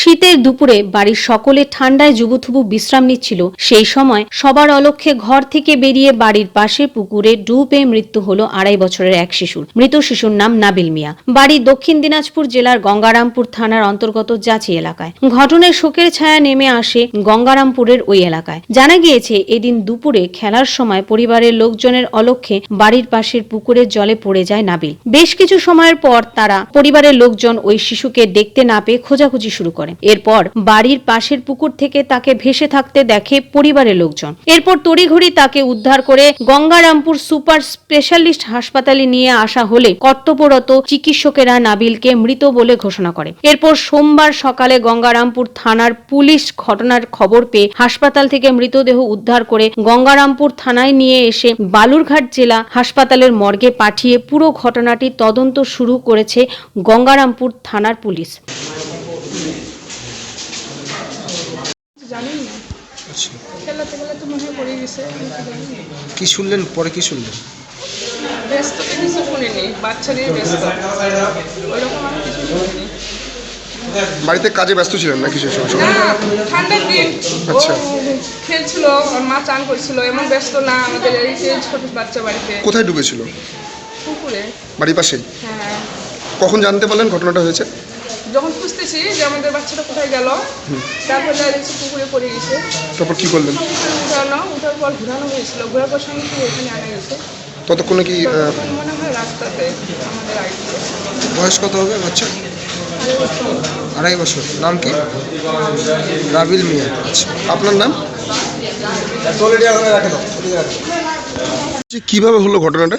শীতের দুপুরে বাড়ির সকলে ঠান্ডায় জুবুথুবু বিশ্রাম নিচ্ছিল। সেই সময় সবার অলক্ষ্যে ঘর থেকে বেরিয়ে বাড়ির পাশে পুকুরে ডুবে মৃত্যু হলো 2.5 বছরের এক শিশুর। মৃত শিশুর নাম নাবিল মিয়া। বাড়ি দক্ষিণ দিনাজপুর জেলার গঙ্গারামপুর থানার অন্তর্গত জাচি এলাকায়। ঘটনায় শোকের ছায়া নেমে আসে গঙ্গারামপুরের ওই এলাকায়। জানা গিয়েছে, এদিন দুপুরে খেলার সময় পরিবারের লোকজনের অলক্ষ্যে বাড়ির পাশের পুকুরের জলে পড়ে যায় নাবিল। বেশ কিছু সময়ের পর তারা পরিবারের লোকজন ওই শিশুকে দেখতে না পেয়ে খোঁজাখুঁজি শুরু করে। এরপর বাড়ির পাশের পুকুর থেকে তাকে ভেসে থাকতে দেখে পরিবারের লোকজন। এরপর তড়িঘড়ি তাকে উদ্ধার করে গঙ্গারামপুর সুপার স্পেশালিস্ট হাসপাতালে নিয়ে আসা হলে কর্তব্যরত চিকিৎসকেরা নাবিলকে মৃত বলে ঘোষণা করে। এরপর সোমবার সকালে গঙ্গারামপুর থানার পুলিশ ঘটনার খবর পেয়ে হাসপাতাল থেকে মৃতদেহ উদ্ধার করে গঙ্গারামপুর থানায় নিয়ে এসে বালুরঘাট জেলা হাসপাতালের মর্গে পাঠিয়ে পুরো ঘটনাটি তদন্ত শুরু করেছে গঙ্গারামপুর থানার পুলিশ। জানেন না, আচ্ছা, খেলাতে খেলাতে মনে হয় পড়ে গেছে। কি শুনলেন পরে? কি শুনলেন? ব্যস্ত তো কিছু শুনিনি, বাচ্চা নিয়ে ব্যস্ত, ওইরকম আমি কিছু শুনিনি। বাড়িতে কাজে ব্যস্ত ছিলেন না কিসের সময়? না, ঠান্ডার দিন ও আচ্ছা। খেলছিল, ওর মা চান করছিল, এমন ব্যস্ত না। আমাদের এই যে ছোট বাচ্চা বাড়িতে কোথায় ডুবেছিল? পুকুরে। বাড়ির পাশেই? হ্যাঁ, কখন জানতে পারলেন ঘটনাটা হয়েছে? যখন খুঁজতেছি যে আমাদের বাচ্চাটা কোথায় গেল, তারপর দেখছি পুকুরে পড়ে গেছে। তারপর কি করলেন? উঠার পর ঘুরানো হয়েছিল, ঘোরার পর সঙ্গে সঙ্গে এখানে আনা গেছে। ততক্ষণে কি তখন মনে হয় রাস্তাতে আমাদের আইছে। বয়স কত হবে বাচ্চা? 2.5 বছর। নাম কি? নাবিল মিয়া। আচ্ছা, আপনার নাম? কিভাবে হলো ঘটনাটা?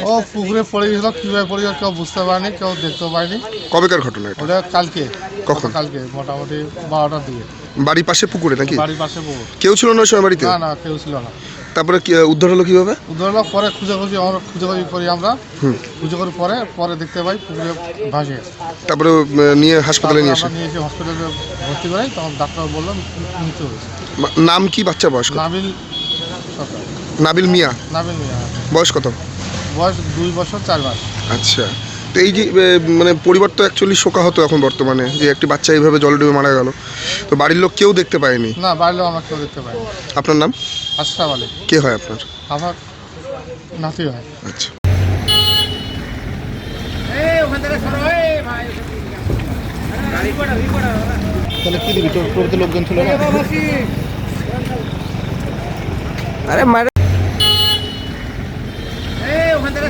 ও পুকুরে পড়ে গেছিল, কীভাবে পড়ে গেল কেউ বুঝতে পারেনি, কেউ দেখতেও পায়নি। কবেকার ঘটনা এটা? ওটা কালকে। কখন? কালকে মোটামুটি 12টার দিকে। বাড়ির পাশে পুকুরে নাকি? বাড়ির পাশে পুকুর। কেউ ছিল না ওই সময় বাড়িতে? না না, কেউ ছিল না। তারপরে কি উদ্ধার হলো কিভাবে? উদ্ধার হলো পরে খুঁজাখুঁজি করি আমরা। খুঁজে করি পরে দেখতে পাই পুকুরে ভাসে। তারপরে নিয়ে হাসপাতালে নিয়ে আসে? আমরা নিয়ে এসে হসপিটালে ভর্তি করাই, তখন ডাক্তার বললাম মৃত্যু হয়েছে। নাম কি বাচ্চা? বয়স কত? নাবিল সরকার। নাবিল মিয়া। নাবিল মিয়া। বয়স কত? বয়স 2 বছর 4 মাস। আচ্ছা, তো এই যে মানে পরিবার তো অ্যাকচুয়ালি শোকাহত এখন বর্তমানে, যে একটি বাচ্চা এইভাবে জলে ডুবে মারা গেল, তো বাড়ির লোক কেউ দেখতে পায়নি? না, বাড়িলেও আমরা কেউ দেখতে পাইনি। আপনার নাম? আশরাফ আলী। কে হয় আপনার? আমার নাতি হয়। আচ্ছা। তাহলে কি দিবি? তোর তো লোকজন ছিল না? আরে মারে ওখান থেকে